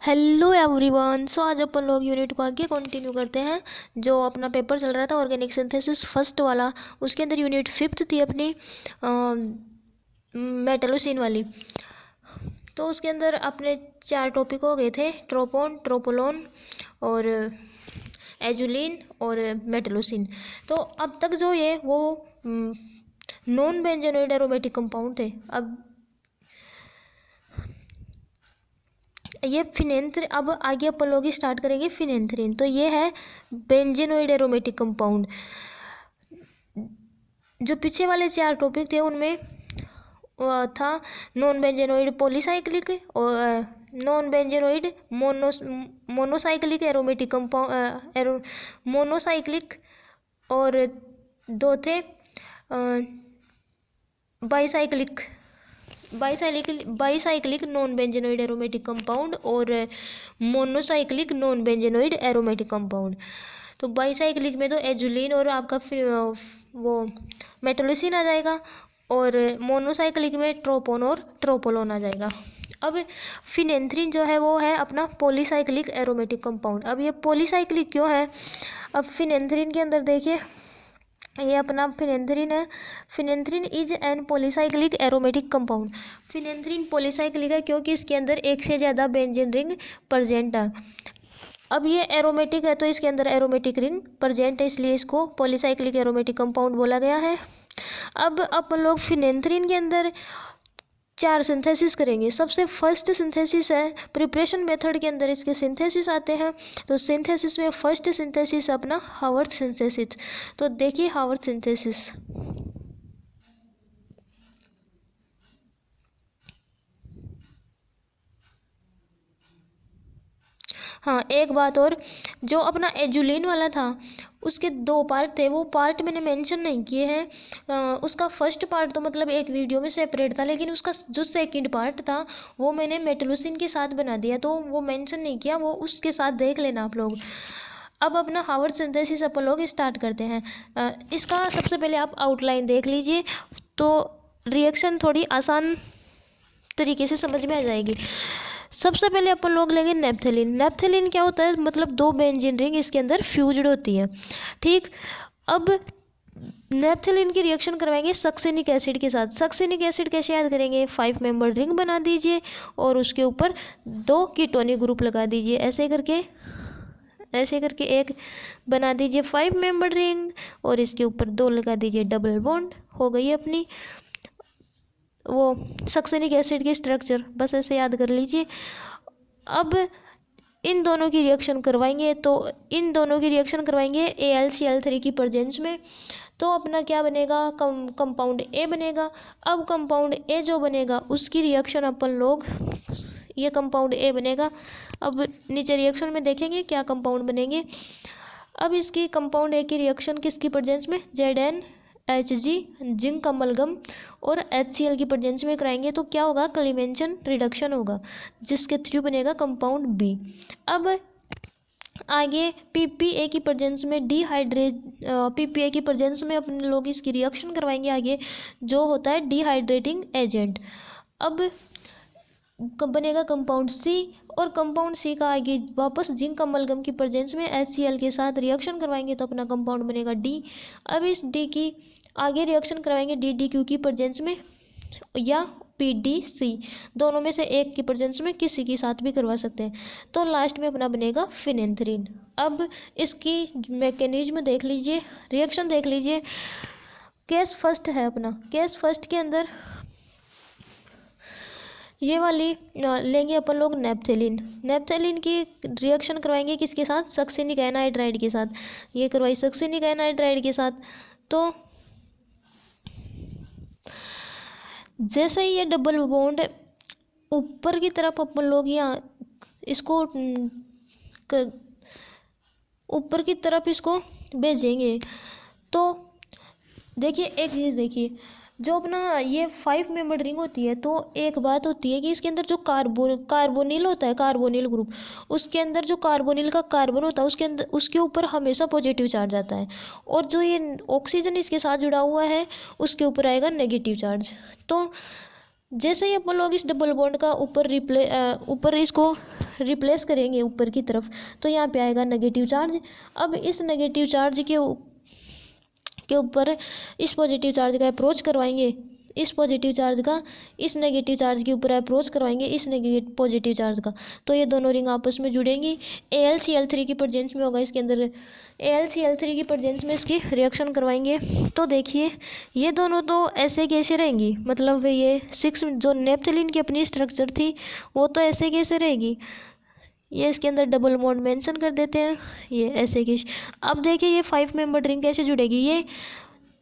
Hello everyone. सो आज अपन लोग unit को आगे कंटिन्यू करते हैं। जो अपना पेपर चल रहा था ऑर्गेनिक सिंथेसिस फर्स्ट वाला, उसके अंदर यूनिट फिफ्थ थी अपनी मेटलोसिन वाली। तो उसके अंदर अपने 4 टॉपिक हो गए थे, ट्रोपोन, ट्रोपोलोन और एजुलिन और मेटलोसिन। तो अब तक जो ये वो नॉन बेंजोनोइड एरोमेटिक कंपाउंड थे। अब ये फिनेंथ्रीन, अब आगे अपन लोग स्टार्ट करेंगे फिनेंथ्रीन। तो ये है बेंजेनोइड एरोमेटिक कंपाउंड। जो पीछे वाले 4 टॉपिक थे उनमें था नॉन बेंजेनोइड पॉलीसाइक्लिक और non benzenoid monocyclic aromatic compound, monocyclic, और 2 थे bicyclic bicyclic non benzenoid aromatic compound और monocyclic non benzenoid aromatic compound. तो बाईसाइक्लिक में तो एजुलिन और आपका फिर वो मेटलोसिन आ जाएगा, और मोनोसाइक्लिक में ट्रोपोन और ट्रोपोलोन आ जाएगा। अब फिनेंथ्रीन जो है वो है अपना पॉलीसाइक्लिक एरोमेटिक कंपाउंड। अब ये पॉलीसाइक्लिक क्यों है? अब फिनेंथ्रीन के अंदर देखिए, ये अपना फिनेंथ्रीन है। Phenanthrene is an polycyclic aromatic compound. Phenanthrene polycyclic है क्योंकि इसके अंदर एक से ज़्यादा बेंजीन रिंग प्रेजेंट है। अब ये एरोमेटिक है तो इसके अंदर एरोमेटिक रिंग प्रेजेंट है, इसलिए इसको पॉलीसाइक्लिक एरोमेटिक कंपाउंड बोला गया है। अब अपन लोग फिनेंथ्रीन के अंदर 4 सिंथेसिस करेंगे। सबसे फर्स्ट सिंथेसिस है प्रिपरेशन मेथड के अंदर इसके सिंथेसिस आते हैं। तो सिंथेसिस में फर्स्ट सिंथेसिस अपना हावर्थ सिंथेसिस। तो देखिए हावर्थ सिंथेसिस, हाँ एक बात और, जो अपना एजुलिन वाला था उसके 2 पार्ट थे, वो पार्ट मैंने मेंशन नहीं किए हैं। उसका फर्स्ट पार्ट तो मतलब एक वीडियो में सेपरेट था, लेकिन उसका जो सेकंड पार्ट था वो मैंने मेटलोसिन के साथ बना दिया, तो वो मेंशन नहीं किया, वो उसके साथ देख लेना आप लोग। अब अपना हावर्थ सिंथेसिस अपन लोग स्टार्ट करते हैं। इसका सबसे पहले आप आउटलाइन देख लीजिए, तो रिएक्शन थोड़ी आसान तरीके से समझ में आ जाएगी। सबसे पहले अपन लोग लेंगे नेप्थेलिन। नेप्थेलिन क्या होता है? मतलब 2 बेंजीन रिंग इसके अंदर फ्यूज्ड होती है, ठीक। अब नेप्थेलिन की रिएक्शन करवाएंगे सक्सेनिक एसिड के साथ। सक्सेनिक एसिड कैसे याद करेंगे? 5 मेंबर रिंग बना दीजिए और उसके ऊपर 2 कीटोनिक ग्रुप लगा दीजिए। ऐसे करके एक बना दीजिए 5 मेंबर रिंग, और इसके ऊपर 2 लगा दीजिए डबल बॉन्ड। हो गई अपनी वो सक्सेनिक एसिड की स्ट्रक्चर, बस ऐसे याद कर लीजिए। अब इन दोनों की रिएक्शन करवाएंगे, तो इन दोनों की रिएक्शन करवाएंगे AlCl3 की प्रेजेंस में। तो अपना क्या बनेगा? कंपाउंड ए बनेगा। अब कंपाउंड ए जो बनेगा उसकी रिएक्शन अपन लोग, ये कंपाउंड ए बनेगा। अब नीचे रिएक्शन में देखेंगे क्या कंपाउंड बनेंगे। अब इसकी कंपाउंड ए की रिएक्शन किसकी प्रेजेंस में? ZnHg जिंक अमलगम और HCl की प्रेजेंस में कराएंगे, तो क्या होगा? क्लीमेंशन रिडक्शन होगा, जिसके थ्रू बनेगा कंपाउंड बी। अब आगे PPA की प्रेजेंस में PPA की प्रेजेंस में अपने लोग इसकी रिएक्शन करवाएंगे आगे, जो होता है डिहाइड्रेटिंग एजेंट। अब बनेगा कंपाउंड सी, और कंपाउंड सी का आगे वापस जिंक अमलगम की प्रेजेंस में HCl के साथ रिएक्शन करवाएंगे, तो अपना कंपाउंड बनेगा डी। अब इस डी की आगे रिएक्शन करवाएंगे DDQ की प्रेजेंस में या PDC, दोनों में से एक की प्रेजेंस में किसी के साथ भी करवा सकते हैं। तो लास्ट में अपना बनेगा फिनेंथ्रीन। अब इसकी मैकेनिज्म देख लीजिए, रिएक्शन देख लीजिए। केस फर्स्ट है अपना, केस फर्स्ट के अंदर ये वाली लेंगे अपन लोग नेप्थेलिन। नेप्थेलिन की रिएक्शन करवाएंगे किसके साथ? सक्सेनिक एनाहाइड्राइड के साथ। ये करवाई सक्सेनिक एनाहाइड्राइड के साथ। तो जैसे ही ये डबल बॉन्ड ऊपर की तरफ अपन लोग यहाँ इसको ऊपर की तरफ इसको भेजेंगे, तो देखिए एक चीज़ देखिए, जो अपना ये 5 मेंबर रिंग होती है, तो एक बात होती है कि इसके अंदर जो कार्बोनिल होता है, कार्बोनिल ग्रुप, उसके अंदर जो कार्बोनिल का कार्बन होता है उसके अंदर, उसके ऊपर हमेशा पॉजिटिव चार्ज आता है, और जो ये ऑक्सीजन इसके साथ जुड़ा हुआ है उसके ऊपर आएगा नेगेटिव चार्ज। तो जैसे ही अपन लोग इस डबल बॉन्ड का ऊपर इसको रिप्लेस करेंगे ऊपर की तरफ, तो यहाँ पे आएगा नेगेटिव चार्ज। अब इस नेगेटिव चार्ज के ऊपर इस पॉजिटिव चार्ज का अप्रोच करवाएंगे, इस पॉजिटिव चार्ज का इस नेगेटिव चार्ज के ऊपर अप्रोच करवाएंगे इस नेगेटिव पॉजिटिव चार्ज का, तो ये दोनों रिंग आपस में जुड़ेंगी। AlCl3 की प्रेजेंस में होगा इसके अंदर, AlCl3 की प्रेजेंस में इसकी रिएक्शन करवाएंगे। तो देखिए ये दोनों तो ऐसे कैसे रहेंगी, मतलब ये 6 जो नेप्थलीन की अपनी स्ट्रक्चर थी वो तो ऐसे कैसे रहेगी। ये इसके अंदर डबल बॉन्ड मेंशन कर देते हैं, ये ऐसे की। अब देखिए ये 5 मेंबर रिंग कैसे जुड़ेगी। ये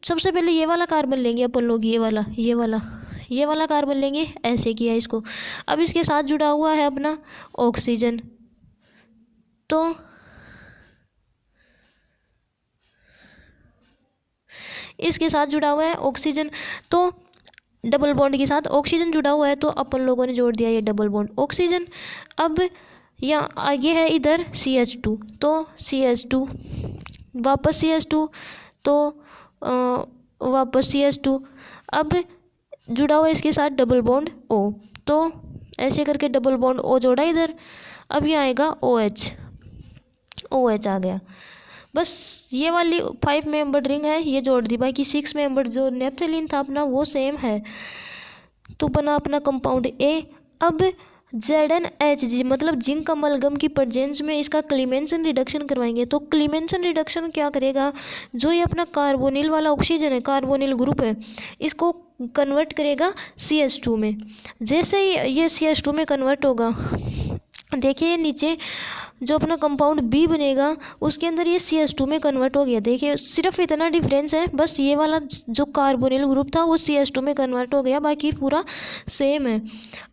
सबसे पहले ये वाला कार्बन लेंगे अपन लोग, ये वाला कार्बन लेंगे, ऐसे किया इसको। अब इसके साथ जुड़ा हुआ है अपना ऑक्सीजन, तो इसके साथ जुड़ा हुआ है ऑक्सीजन, तो डबल बॉन्ड के साथ ऑक्सीजन जुड़ा हुआ है, तो अपन लोगों ने जोड़ दिया ये डबल बॉन्ड ऑक्सीजन। अब यहाँ आगे है इधर CH2, तो CH2 वापस CH2, तो वापस CH2। अब जुड़ा हुआ है इसके साथ डबल बॉन्ड O, तो ऐसे करके डबल बॉन्ड O जोड़ा इधर। अब ये आएगा OH आ गया। बस ये वाली 5 मेंबर रिंग है ये जोड़ दी, बाकी 6 मेंबर जो नेप्थलीन था अपना वो सेम है, तो बना अपना कंपाउंड A। अब ZnHg मतलब जिंक अमलगम की प्रेजेंस में इसका क्लीमेंसन रिडक्शन करवाएंगे। तो क्लीमेंसन रिडक्शन क्या करेगा, जो ये अपना कार्बोनिल वाला ऑक्सीजन है, कार्बोनिल ग्रुप है, इसको कन्वर्ट करेगा CH2 में। जैसे ही ये CH2 में कन्वर्ट होगा, देखिए नीचे जो अपना कंपाउंड B बनेगा उसके अंदर ये CH2 में कन्वर्ट हो गया। देखिए सिर्फ इतना डिफरेंस है, बस ये वाला जो कार्बोनिल ग्रुप था वो CH2 में कन्वर्ट हो गया, बाकी पूरा सेम है।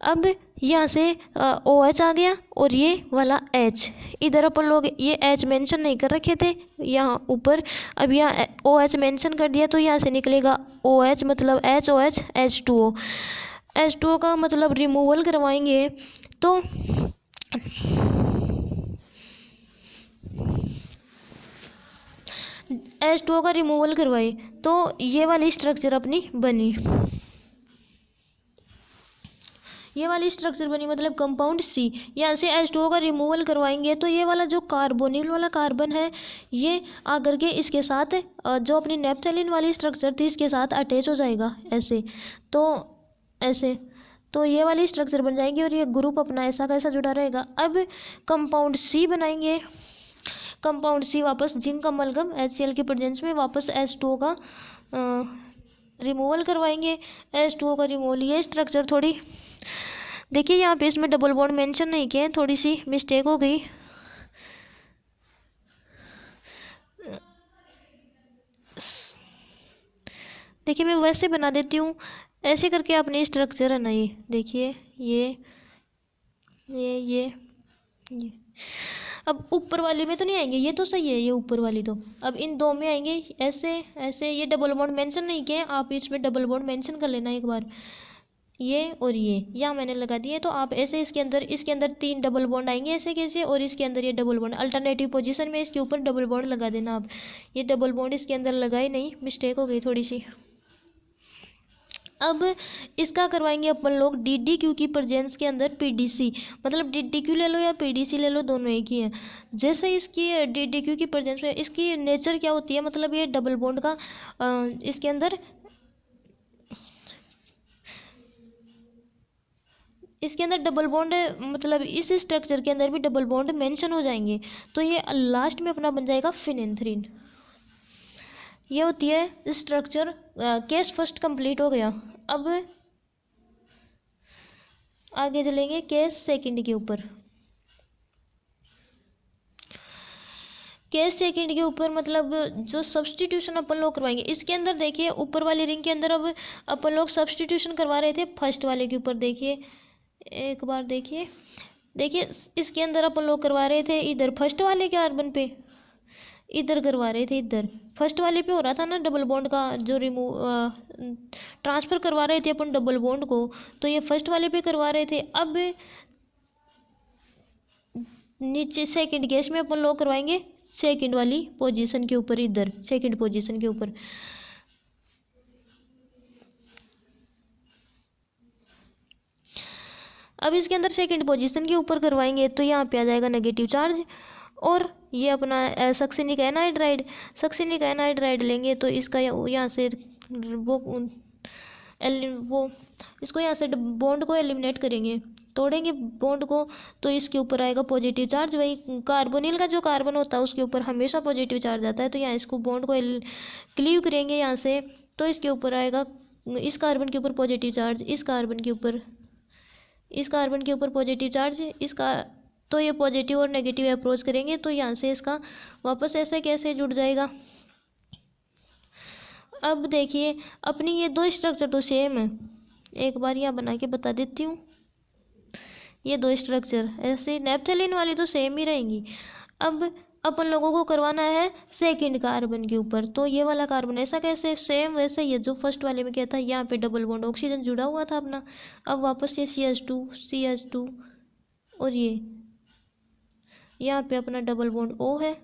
अब यहाँ से OH आ गया और ये वाला H, इधर अपन लोग ये H मेंशन नहीं कर रखे थे यहाँ ऊपर, अब यहाँ OH मेंशन कर दिया, तो यहाँ से निकलेगा OH मतलब HOH H2O। H2O का मतलब रिमूवल करवाएंगे, तो H2O का रिमूवल करवाए तो ये वाली स्ट्रक्चर अपनी बनी, ये वाली स्ट्रक्चर बनी मतलब कंपाउंड C। यहाँ से H2O का रिमूवल करवाएंगे तो ये वाला जो कार्बोनिल वाला कार्बन है ये आकर के इसके साथ जो अपनी नेप्थलीन वाली स्ट्रक्चर थी इसके साथ अटैच हो जाएगा ऐसे, तो ऐसे, तो ये वाली स्ट्रक्चर बन जाएगी और ये ग्रुप अपना ऐसा कैसा जुड़ा रहेगा। अब कंपाउंड C बनाएंगे, कंपाउंड C वापस जिंक अमलगम HCl की प्रेजेंस में वापस H2O का रिमूवल करवाएंगे। H2O का रिमूवल, ये स्ट्रक्चर थोड़ी देखिए यहाँ पे इसमें डबल बॉन्ड मेंशन नहीं किया, थोड़ी सी मिस्टेक हो गई। देखिए मैं वैसे बना देती हूँ, ऐसे करके अपनी स्ट्रक्चर है ना, ये देखिए ये अब ऊपर वाली में तो नहीं आएंगे, ये तो सही है, ये ऊपर वाली तो अब इन दो में आएंगे ऐसे ऐसे। ये डबल बॉन्ड मेंशन नहीं किए, आप इसमें डबल बॉन्ड मेंशन कर लेना एक बार, ये और ये यहाँ मैंने लगा दिए, तो आप ऐसे इसके अंदर 3 डबल बॉन्ड आएंगे ऐसे कैसे, और इसके अंदर ये डबल बॉन्ड अल्टरनेटिव पोजीशन में इसके ऊपर डबल बॉन्ड लगा देना आप। ये डबल बॉन्ड इसके अंदर लगाए नहीं, मिस्टेक हो गई थोड़ी सी। अब इसका करवाएंगे अपन लोग DDQ की प्रेजेंस के अंदर PDC, मतलब DDQ ले लो या PDC ले लो, दोनों एक ही है। जैसे इसकी DDQ की प्रेजेंस में इसकी नेचर क्या होती है, मतलब ये डबल बॉन्ड का इसके अंदर डबल बॉन्ड, मतलब इस स्ट्रक्चर के अंदर भी डबल बॉन्ड मेंशन हो जाएंगे, तो ये लास्ट में अपना बन जाएगा फिनेंथ्रीन। ये होती है स्ट्रक्चर। केस फर्स्ट कंप्लीट हो गया, अब आगे चलेंगे केस सेकंड के ऊपर। केस सेकंड के ऊपर मतलब जो सब्सटीट्यूशन अपन लोग करवाएंगे इसके अंदर, देखिए ऊपर वाली रिंग के अंदर अब अपन लोग सब्सटीट्यूशन करवा रहे थे फर्स्ट वाले के ऊपर। देखिए एक बार देखिए इसके अंदर अपन लोग करवा रहे थे इधर फर्स्ट वाले कार्बन पे, इधर करवा रहे थे, इधर फर्स्ट वाले पे हो रहा था ना डबल बॉन्ड का जो ट्रांसफर करवा रहे थे अपन डबल बॉन्ड को, तो ये फर्स्ट वाले पे करवा रहे थे। अब नीचे सेकंड केस में अपन लोग करवाएंगे सेकंड वाली पोजीशन के ऊपर, इधर सेकंड पोजीशन के ऊपर। अब इसके अंदर सेकंड पोजीशन के ऊपर करवाएंगे तो यहाँ पे आ जाएगा नेगेटिव चार्ज। और ये अपना सक्सिनिक एनाइड्राइड, सक्सिनिक एनाइड्राइड लेंगे तो इसका यहाँ से वो इसको यहाँ से बॉन्ड को एलिमिनेट करेंगे, तोड़ेंगे बॉन्ड को, तो इसके ऊपर आएगा पॉजिटिव चार्ज। वही कार्बोनिल का जो कार्बन होता है उसके ऊपर हमेशा पॉजिटिव चार्ज आता है, तो यहाँ इसको बॉन्ड को क्लीव करेंगे यहाँ से, तो इसके ऊपर आएगा इस कार्बन के ऊपर पॉजिटिव चार्ज, इस कार्बन के ऊपर पॉजिटिव चार्ज, इसका, तो ये पॉजिटिव और नेगेटिव अप्रोच करेंगे तो यहाँ से इसका वापस ऐसे कैसे जुड़ जाएगा। अब देखिए अपनी ये दो स्ट्रक्चर तो सेम है, एक बार यहाँ बना के बता देती हूँ। ये दो स्ट्रक्चर ऐसे नेप्थेलिन वाली तो सेम ही रहेंगी। अब अपन लोगों को करवाना है सेकंड कार्बन के ऊपर, तो ये वाला कार्बन ऐसा कैसे, सेम वैसे ये जो फर्स्ट वाले में क्या था, यहाँ पे डबल बॉन्ड ऑक्सीजन जुड़ा हुआ था अपना। अब वापस ये CH2 और ये यहाँ पे अपना डबल बॉन्ड O है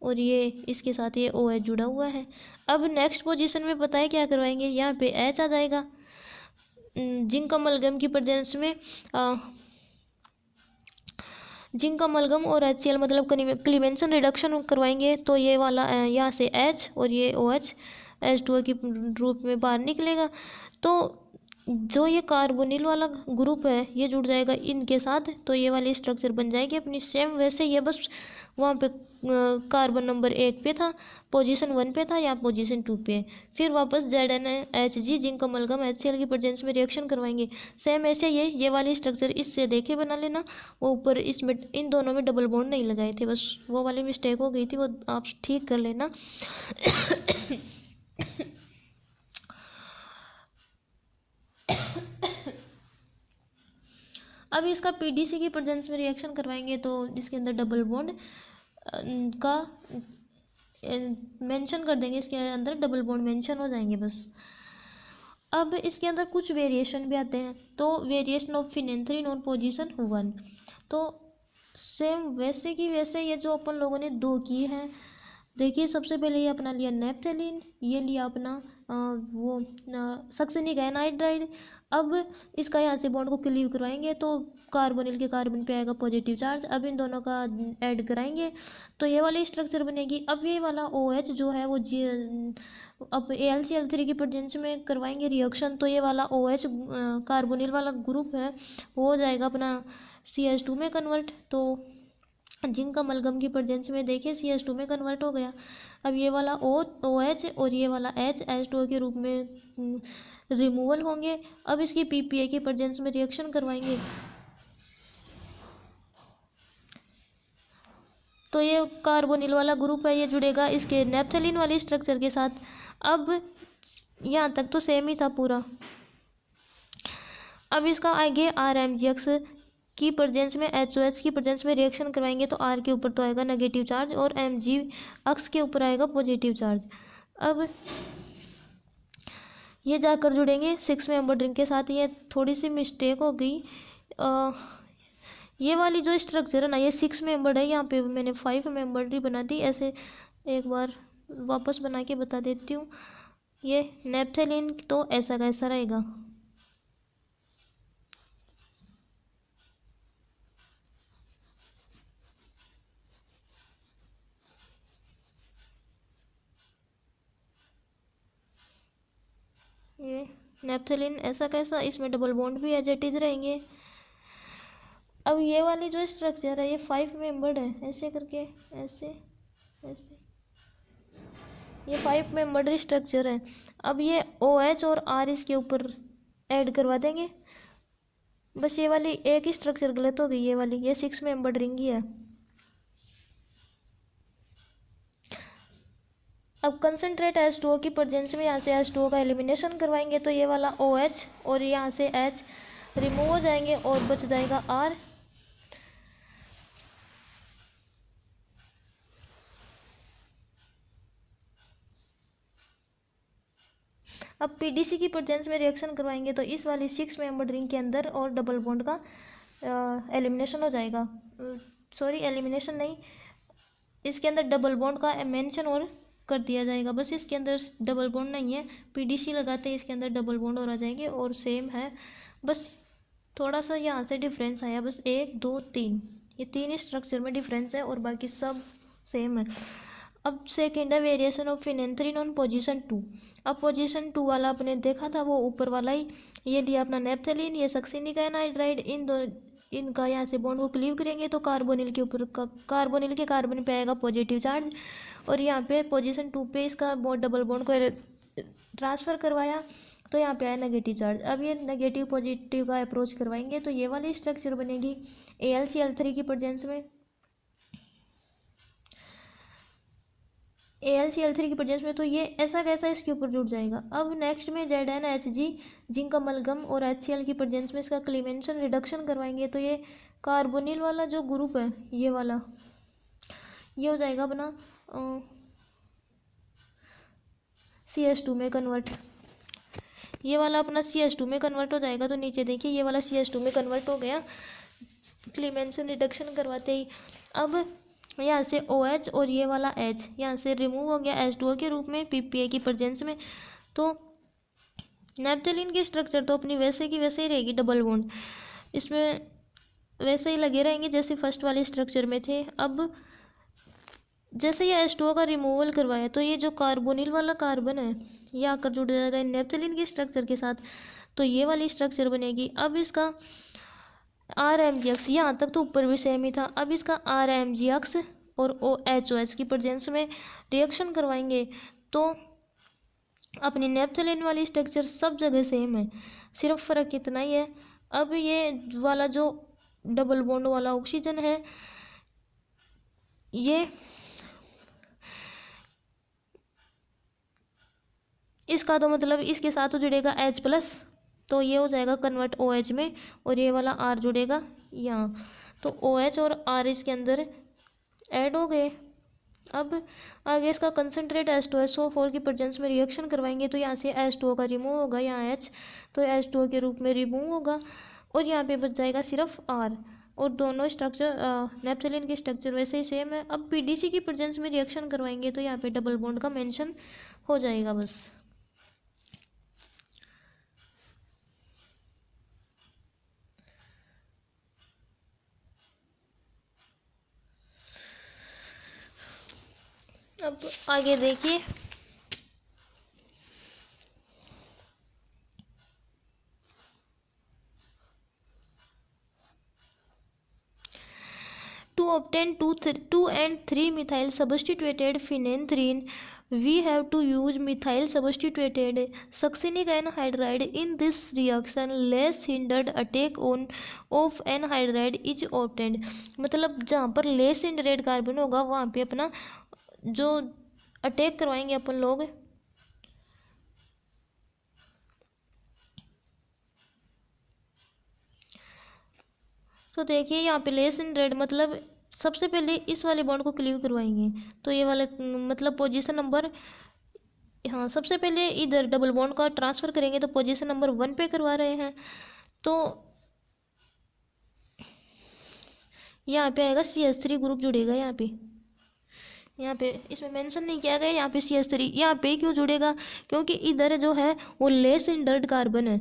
और ये इसके साथ ये OH जुड़ा हुआ है। अब नेक्स्ट पोजीशन में पता है क्या करवाएंगे, यहाँ पे H आ जाएगा। जिंक अमलगम की प्रेजेंस में जिंक अमलगम और HCl मतलब क्लीवेंसन रिडक्शन करवाएंगे तो ये वाला यहाँ से H और ये OH H2O के रूप में बाहर निकलेगा। तो जो ये कार्बोनिल वाला ग्रुप है ये जुड़ जाएगा इनके साथ, तो ये वाली स्ट्रक्चर बन जाएगी अपनी सेम वैसे। ये बस वहाँ पे कार्बन नंबर 1 पे था, पोजीशन 1 पे था, या पोजीशन 2 पे। फिर वापस ZnHG जिंक अमलगम HCl की प्रेजेंस में रिएक्शन करवाएंगे सेम ऐसे। ये वाली स्ट्रक्चर इससे देखे बना लेना। वो ऊपर इसमें इन दोनों में डबल बॉन्ड नहीं लगाए थे, बस वो वाली मिस्टेक हो गई थी, वो आप ठीक कर लेना। अब इसका PDC की प्रेजेंस में रिएक्शन करवाएंगे तो इसके अंदर डबल बॉन्ड का मेंशन कर देंगे, इसके अंदर डबल बॉन्ड मेंशन हो जाएंगे बस। अब इसके अंदर कुछ वेरिएशन भी आते हैं, तो वेरिएशन ऑफ फिनेंथ्रीन और पोजीशन 1, तो सेम वैसे की वैसे ये जो अपन लोगों ने दो की है। देखिए सबसे पहले ये अपना लिया नेप्थेलिन, ये लिया अपना वो सक्सिनिक एनाइड्राइड। अब इसका यहाँ से बॉन्ड को क्लीव करवाएंगे तो कार्बोनिल के कार्बन पे आएगा पॉजिटिव चार्ज। अब इन दोनों का ऐड कराएंगे तो ये वाली स्ट्रक्चर बनेगी। अब ये वाला OH जो है वो अब AlCl3 की प्रेजेंस में करवाएंगे रिएक्शन, तो ये वाला OH कार्बोनिल वाला ग्रुप है वो हो जाएगा अपना CH2 में कन्वर्ट। तो जिंक अमलगम की प्रेजेंस में देखिए CH2 में कन्वर्ट हो गया। अब ये वाला OH और ये वाला H2O के रूप में रिमूवल होंगे। अब इसकी PPA की प्रेजेंस में रिएक्शन करवाएंगे तो ये कार्बोनिल वाला ग्रुप है ये जुड़ेगा इसके नेप्थेलिन वाली स्ट्रक्चर के साथ। अब यहाँ तक तो सेम ही था पूरा। अब इसका आगे RMGX की प्रेजेंस में HOH की प्रेजेंस में रिएक्शन करवाएंगे तो R के ऊपर तो आएगा नेगेटिव चार्ज और Mg अक्स के ऊपर आएगा पॉजिटिव चार्ज। अब ये जाकर जुड़ेंगे 6 मेंबर रिंग के साथ। ये थोड़ी सी मिस्टेक हो गई, ये वाली जो स्ट्रक्चर है ना ये 6 मेंबर है, यहाँ पे मैंने 5 मेंबर बना दी। ऐसे एक बार वापस बना के बता देती हूँ। ये नेप्थेलिन तो ऐसा का ऐसा रहेगा। ये नेप्थेलिन ऐसा कैसा, इसमें डबल बॉन्ड भी एज इट इज रहेंगे। अब ये वाली जो स्ट्रक्चर है ये 5 मेंबर्ड है, ऐसे करके ऐसे ऐसे ये 5 मेंबर्ड स्ट्रक्चर है। अब ये OH और R इसके ऊपर ऐड करवा देंगे। बस ये वाली एक ही स्ट्रक्चर गलत हो गई, ये वाली ये 6 मेंबर्ड रिंग ही है। अब कंसनट्रेट H2O की प्रेजेंस में यहाँ से H2O का एलिमिनेशन करवाएंगे तो ये वाला OH और यहाँ से H रिमूव हो जाएंगे और बच जाएगा R। अब PDC की प्रेजेंस में रिएक्शन करवाएंगे तो इस वाली 6 मेंबर रिंग के अंदर और डबल बॉन्ड का एलिमिनेशन हो जाएगा। सॉरी एलिमिनेशन नहीं, इसके अंदर डबल बॉन्ड का मेंशन और कर दिया जाएगा। बस इसके अंदर डबल बॉन्ड नहीं है, PDC लगाते हैं इसके अंदर डबल बॉन्ड और आ जाएंगे और सेम है बस। थोड़ा सा यहाँ से डिफरेंस आया, बस 1 2 3, ये 3 स्ट्रक्चर में डिफरेंस है और बाकी सब सेम है। अब सेकेंड है variation of phenanthrene on position 2। अब पोजीशन 2 वाला अपने देखा था वो ऊपर वाला ही, ये लिया अपना नेप्थेलिन, ये सक्सिनिक एनहाइड्राइड, इनका यहाँ से बॉन्ड को क्लीव करेंगे तो कार्बोनिल के ऊपर कार्बोनिल के कार्बन पे आएगा पॉजिटिव चार्ज, और यहाँ पे पोजीशन 2 पे इसका डबल बॉन्ड को ट्रांसफर करवाया तो यहाँ पे आया नेगेटिव चार्ज। अब ये नेगेटिव पॉजिटिव का अप्रोच करवाएंगे तो ये वाली स्ट्रक्चर बनेगी AlCl3 की प्रेजेंस में, AlCl3 की प्रेजेंस में, तो ये ऐसा कैसा इसके ऊपर जुड़ जाएगा। अब नेक्स्ट में ZnHg जिंक अमलगम और HCl की प्रेजेंस में इसका क्लीमेंशन रिडक्शन करवाएंगे तो ये कार्बोनिल वाला जो ग्रुप है ये वाला, ये हो जाएगा अपना CH2 में कन्वर्ट, ये वाला अपना CH2 में कन्वर्ट हो जाएगा। तो नीचे देखिए ये वाला CH2 में कन्वर्ट हो गया क्लीमेंशन रिडक्शन करवाते ही। अब यहाँ से OH और ये वाला H यहाँ से रिमूव हो गया H2O के रूप में PPA की प्रेजेंस में। तो नेप्थेलिन की स्ट्रक्चर तो अपनी वैसे की वैसे ही रहेगी, डबल बॉन्ड इसमें वैसे ही लगे रहेंगे जैसे फर्स्ट वाले स्ट्रक्चर में थे। अब जैसे ये H2O का रिमूवल करवाया तो ये जो कार्बोनिल वाला कार्बन है ये आकर जुड़ जाएगा नेप्थेलिन के स्ट्रक्चर के साथ, तो ये वाली स्ट्रक्चर बनेगी। अब इसका RMgX यहाँ तक तो ऊपर भी सेम ही था, अब इसका RMgX और OHOH की प्रेजेंस में रिएक्शन करवाएंगे तो अपनी नेप्थेलिन वाली स्ट्रक्चर सब जगह सेम है, सिर्फ फ़र्क इतना ही है। अब ये वाला जो डबल बॉन्ड वाला ऑक्सीजन है ये इसका तो मतलब इसके साथ तो जुड़ेगा H+, तो ये हो जाएगा कन्वर्ट OH में, और ये वाला R जुड़ेगा यहाँ, तो OH और R इसके अंदर ऐड हो गए। अब आगे इसका कंसनट्रेट H2SO4 की प्रेजेंस में रिएक्शन करवाएंगे तो यहाँ से H2O का रिमूव होगा, यहाँ H तो H2O के रूप में रिमूव होगा और यहाँ पे बच जाएगा सिर्फ R, और दोनों स्ट्रक्चर नेप्थेलिन के स्ट्रक्चर वैसे ही सेम है। अब PDC की प्रेजेंस में रिएक्शन करवाएंगे तो यहाँ पे डबल बॉन्ड का मेंशन हो जाएगा बस। अब आगे देखिए to obtain 2 and 3 methyl substituted phenanthrene we have to use methyl substituted succinic anhydride in this reaction, less hindered attack on of anhydride is obtained। मतलब जहाँ पर लेस हिंडरेड कार्बन होगा वहाँ पे अपना जो अटैक करवाएंगे अपन लोग तो देखिए यहाँ पे लेस इन रेड मतलब सबसे पहले इस वाले बॉन्ड को क्लीव करवाएंगे तो ये वाला मतलब पोजीशन नंबर, हाँ सबसे पहले इधर डबल बॉन्ड का ट्रांसफ़र करेंगे तो पोजीशन नंबर 1 पे करवा रहे हैं, तो यहाँ पे आएगा CH3 ग्रुप जुड़ेगा। यहाँ पे इसमें मेंशन नहीं किया गया, यहाँ पे CH3 यहाँ पे क्यों जुड़ेगा, क्योंकि इधर जो है वो लेस हिंडर्ड कार्बन है,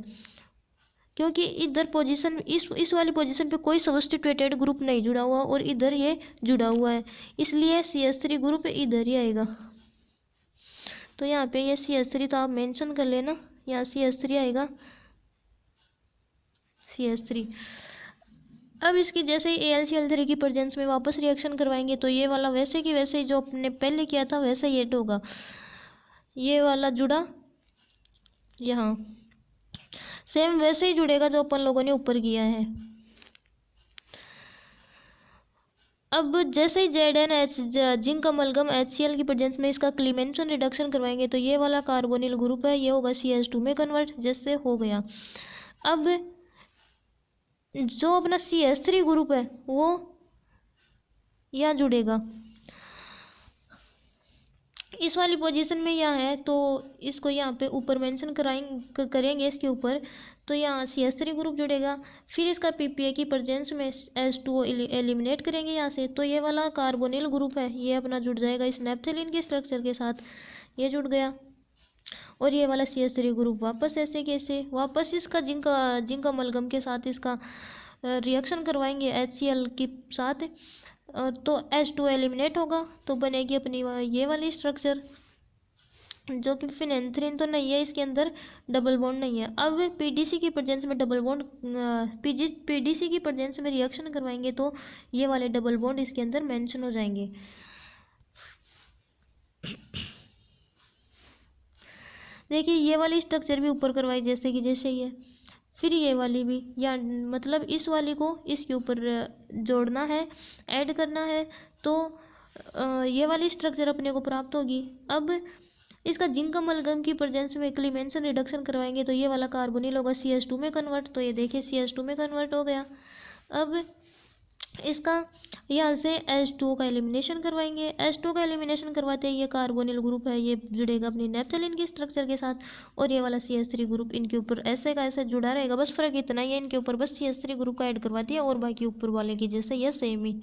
क्योंकि इधर पोजीशन इस वाली पोजीशन पे कोई सब्स्टिट्यूटेड ग्रुप नहीं जुड़ा हुआ और इधर ये जुड़ा हुआ है, इसलिए CH3 ग्रुप इधर ही आएगा। तो यहाँ पे ये CH3 तो आप मेंशन कर लेना, यहाँ CH3 आएगा CH3। अब इसकी जैसे ही AlCl3 की प्रेजेंस में वापस रिएक्शन करवाएंगे तो ये वाला वैसे की वैसे जो अपने पहले किया था वैसे ही ऐड होगा, ये वाला जुड़ा यहाँ सेम वैसे ही जुड़ेगा जो अपन लोगों ने ऊपर किया है। अब जैसे ही ZnH जिंक अमलगम HCl की प्रेजेंस में इसका क्लीमेंशन रिडक्शन करवाएंगे तो ये वाला कार्बोनिल ग्रुप है ये होगा CH2 में कन्वर्ट, जैसे हो गया। अब जो अपना CH3 ग्रुप है वो यहाँ जुड़ेगा, इस वाली पोजीशन में यहाँ है तो इसको यहाँ पे ऊपर मेंशन करेंगे इसके ऊपर, तो यहाँ CH3 ग्रुप जुड़ेगा। फिर इसका PPA की प्रेजेंस में H2O एलिमिनेट करेंगे यहाँ से, तो ये वाला कार्बोनिल ग्रुप है ये अपना जुड़ जाएगा इस नेप्थेलिन के स्ट्रक्चर के साथ, ये जुड़ गया। और ये वाला CH3 ग्रुप वापस ऐसे कैसे, वापस इसका जिंक अमलगम के साथ इसका रिएक्शन करवाएंगे HCl के साथ, तो H2 एलिमिनेट होगा, तो बनेगी अपनी ये वाली स्ट्रक्चर, जो कि फिनेंथ्रीन तो नहीं है इसके अंदर, डबल बॉन्ड नहीं है। अब PDC की प्रेजेंस में डबल बॉन्ड, PDC की प्रेजेंस में रिएक्शन करवाएंगे तो ये वाले डबल बॉन्ड इसके अंदर मेंशन हो जाएंगे। देखिए ये वाली स्ट्रक्चर भी ऊपर करवाई जैसे कि जैसे ही है, फिर ये वाली भी, या मतलब इस वाली को इसके ऊपर जोड़ना है, ऐड करना है, तो ये वाली स्ट्रक्चर अपने को प्राप्त होगी। अब इसका जिंक अमलगम की प्रेजेंस में क्लीमेंसन रिडक्शन करवाएंगे तो ये वाला कार्बोनिल होगा CH2 में कन्वर्ट, तो ये देखिए CH2 में कन्वर्ट हो गया। अब इसका यहाँ से H2O का एलिमिनेशन करवाएंगे, H2O का एलिमिनेशन करवाते हैं ये कार्बोनिल ग्रुप है, ये जुड़ेगा अपनी नेप्थेलिन के स्ट्रक्चर के साथ, और ये वाला CH3 ग्रुप इनके ऊपर ऐसे का ऐसे जुड़ा रहेगा। बस फर्क इतना ही है, इनके ऊपर बस CH3 ग्रुप का ऐड करवा दिया और बाकी ऊपर वाले की जैसे ये सेम ही।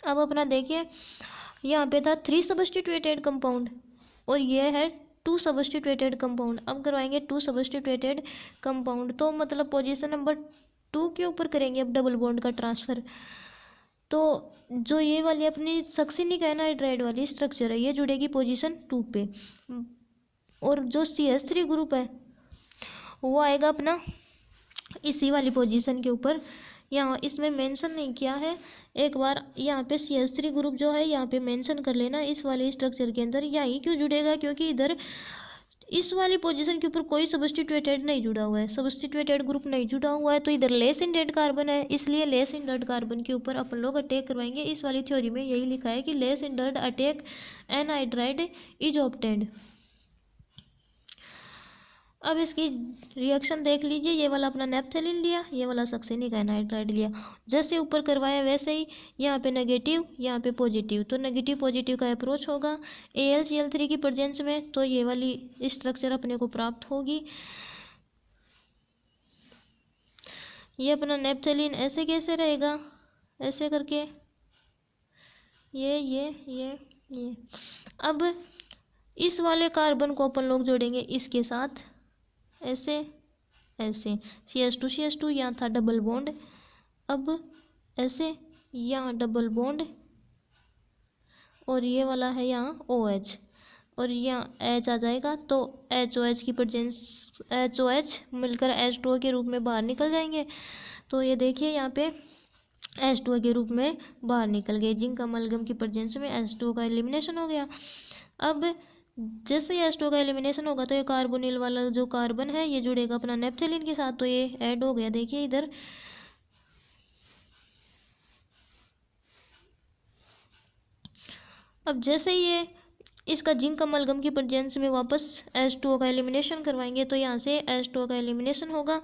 अब अपना देखिए यहाँ पे था 3 सब्स्टिट्यूटेड कंपाउंड और ये है 2 सब्स्टिट्यूटेड कंपाउंड। अब करवाएंगे 2 सब्स्टिट्यूटेड कंपाउंड, तो मतलब पोजीशन नंबर 2 के ऊपर करेंगे अब डबल बॉन्ड का ट्रांसफर। तो जो ये वाली अपनी सक्सिनिक एनाहाइड्राइड वाली स्ट्रक्चर है ये जुड़ेगी पोजीशन 2 पे, और जो CH3 ग्रुप है वो आएगा अपना इसी वाली पोजीशन के ऊपर। यहाँ इसमें मेंशन नहीं किया है, एक बार यहाँ पे CH3 ग्रुप जो है यहाँ पे मेंशन कर लेना इस वाले स्ट्रक्चर के अंदर। यही क्यों जुड़ेगा, क्योंकि इधर इस वाली पोजीशन के ऊपर कोई सब्स्टिट्यूटेड नहीं जुड़ा हुआ है, सब्स्टिट्यूटेड ग्रुप नहीं जुड़ा हुआ है, तो इधर लेस इन डेड कार्बन है, इसलिए लेस इन डेड कार्बन के ऊपर अपन लोग अटैक करवाएंगे। इस वाली थ्योरी में यही लिखा है कि less in dead attack anhydride is obtained. अब इसकी रिएक्शन देख लीजिए, ये वाला अपना नेप्थेलिन लिया, ये वाला सक्सेनिक एनाहाइड्राइड लिया, जैसे ऊपर करवाया वैसे ही यहाँ पे नेगेटिव यहाँ पे पॉजिटिव, तो नेगेटिव पॉजिटिव का अप्रोच होगा AlCl3 की प्रेजेंस में, तो ये वाली स्ट्रक्चर अपने को प्राप्त होगी। ये अपना नेप्थेलिन ऐसे कैसे रहेगा, ऐसे करके ये। अब इस वाले कार्बन को अपन लोग जोड़ेंगे इसके साथ ऐसे ऐसे, CH2 यहाँ था डबल बॉन्ड, अब ऐसे यहाँ डबल बॉन्ड, और ये वाला है यहाँ OH, और यहाँ H आ जाएगा, तो HOH की प्रेजेंस HOH मिलकर H2O के रूप में बाहर निकल जाएंगे। तो ये देखिए यहाँ पे H2O के रूप में बाहर निकल गए, जिंक अमलगम की प्रेजेंस में H2O का एलिमिनेशन हो गया। अब जैसे ही H2O का एलिमिनेशन होगा तो ये कार्बोनिल वाला जो कार्बन है ये जुड़ेगा अपना नेप्थेलिन के साथ, तो ये ऐड हो गया। देखिए इधर अब जैसे ही ये इसका जिंक अमलगम की प्रेजेंस में वापस H2O का एलिमिनेशन करवाएंगे तो यहाँ से H2O का एलिमिनेशन होगा,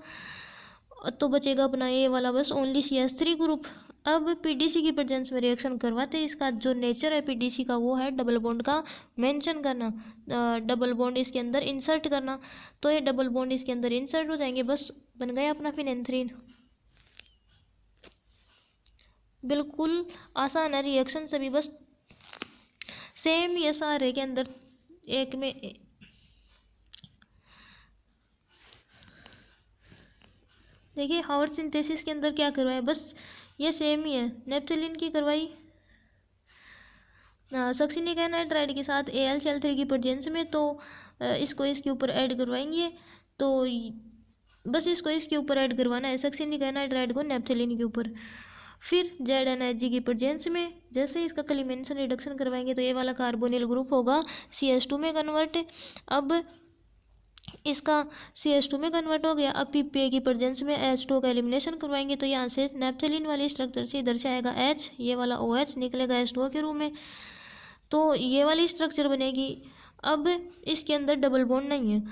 तो बचेगा अपना ये वाला बस ओनली CH3 ग्रुप। अब PDC की प्रेजेंस में रिएक्शन करवाते हैं, इसका जो नेचर है PDC का वो है डबल बॉन्ड का मेंशन करना, डबल बॉन्ड इसके अंदर इंसर्ट करना, तो ये डबल बॉन्ड इसके अंदर इंसर्ट हो जाएंगे, बस बन गया अपना फिनेंथ्रीन। बिल्कुल आसान है रिएक्शन सभी, बस सेम ये सारे के अंदर एक में देखिए हावर्ड सिंथेसिस के अंदर क्या करवाया, बस ये सेम ही है, नेप्थेलिन की करवाई सक्सिनिक एनाहाइड्राइड के साथ AlCl3 की प्रेजेंस में, तो इसको इसके ऊपर ऐड करवाएंगे, तो बस इसको इसके ऊपर ऐड करवाना है सक्सिनिक एनाहाइड्राइड को नेप्थेलिन के ऊपर। फिर ZnHg की प्रेजेंस में जैसे ही इसका क्लीमेंसन रिडक्शन करवाएंगे तो ये वाला कार्बोनिल ग्रुप होगा CH2 में कन्वर्ट। अब इसका CH2 में कन्वर्ट हो गया, अब PPA की प्रेजेंस में H2O का एलिमिनेशन करवाएंगे, तो यहाँ से नेप्थेलिन वाली स्ट्रक्चर से इधर से आएगा H, ये वाला OH निकलेगा H2O के रूप में, तो ये वाली स्ट्रक्चर बनेगी। अब इसके अंदर डबल बॉन्ड नहीं है,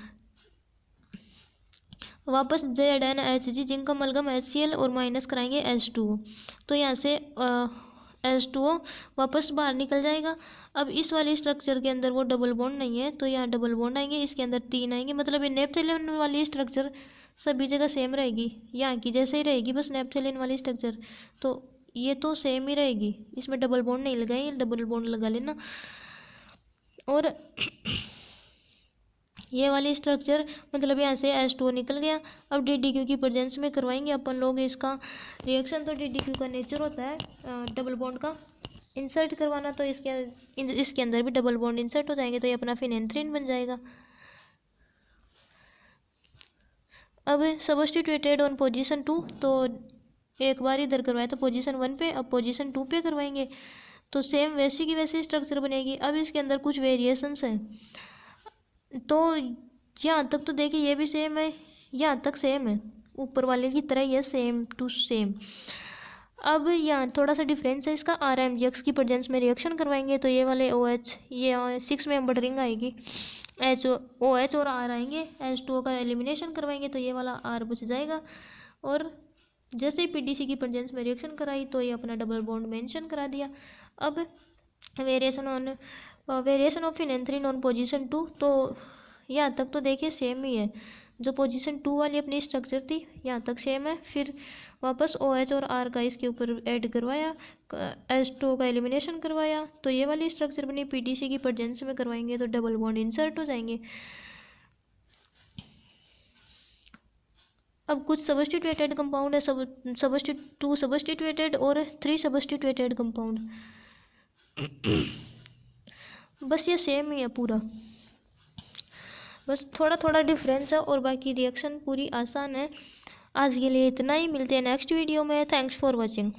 वापस ZnHg जिंक अमलगम HCl और माइनस कराएंगे H2O, तो यहाँ से H2O वापस बाहर निकल जाएगा। अब इस वाली स्ट्रक्चर के अंदर वो डबल बॉन्ड नहीं है, तो यहाँ डबल बॉन्ड आएंगे, इसके अंदर 3 आएंगे, मतलब ये नेप्थेलिन वाली स्ट्रक्चर सभी जगह सेम रहेगी, यहाँ की जैसे ही रहेगी, बस नेप्थेलिन वाली स्ट्रक्चर। तो ये तो सेम ही रहेगी, इसमें डबल बॉन्ड नहीं लगाए, डबल बॉन्ड लगा लेना। और ये वाली स्ट्रक्चर मतलब यहाँ से H2O निकल गया। अब DDQ की प्रेजेंस में करवाएंगे अपन लोग इसका रिएक्शन। तो DDQ का नेचर होता है डबल बॉन्ड का इंसर्ट करवाना, तो इसके अंदर भी डबल बॉन्ड इंसर्ट हो जाएंगे, तो ये अपना फिनेंथ्रीन बन जाएगा। अब सब्स्टिट्यूटेड ऑन पोजीशन 2, तो एक बार इधर करवाया तो पोजीशन 1 पे, अब पोजीशन 2 पे करवाएंगे तो सेम वैसी की वैसी स्ट्रक्चर बनेगी। अब इसके अंदर कुछ वेरिएशंस हैं, तो यहाँ तक तो देखिए ये भी सेम है, यहाँ तक सेम है, ऊपर वाले की तरह ही है, सेम टू सेम। अब यहाँ थोड़ा सा डिफरेंस है इसका, RMGX की प्रेजेंस में रिएक्शन करवाएंगे तो ये वाले OH, ये 6 मेंबर रिंग आएगी, OH और R आएंगे। H2O का एलिमिनेशन करवाएंगे तो ये वाला R बच जाएगा। और जैसे ही PDC की प्रेजेंस में रिएक्शन कराई तो ये अपना डबल बॉन्ड मेंशन करा दिया। अब variation of phenanthrene on position 2, तो यहाँ तक तो देखिए सेम ही है, जो पोजीशन 2 वाली अपनी स्ट्रक्चर थी यहाँ तक सेम है। फिर वापस OH और R का इसके ऊपर ऐड करवाया, H2O का एलिमिनेशन करवाया तो ये वाली स्ट्रक्चर बनी। PDC की प्रेजेंस में करवाएंगे तो डबल बॉन्ड इंसर्ट हो जाएंगे। अब कुछ सब्स्टिट्यूटेड कंपाउंड है, 2 सब्स्टिट्यूटेड और 3 सब्स्टिट्यूटेड कंपाउंड। बस ये सेम ही है पूरा, बस थोड़ा थोड़ा डिफरेंस है और बाकी रिएक्शन पूरी आसान है। आज के लिए इतना ही, मिलते हैं नेक्स्ट वीडियो में। Thanks for watching.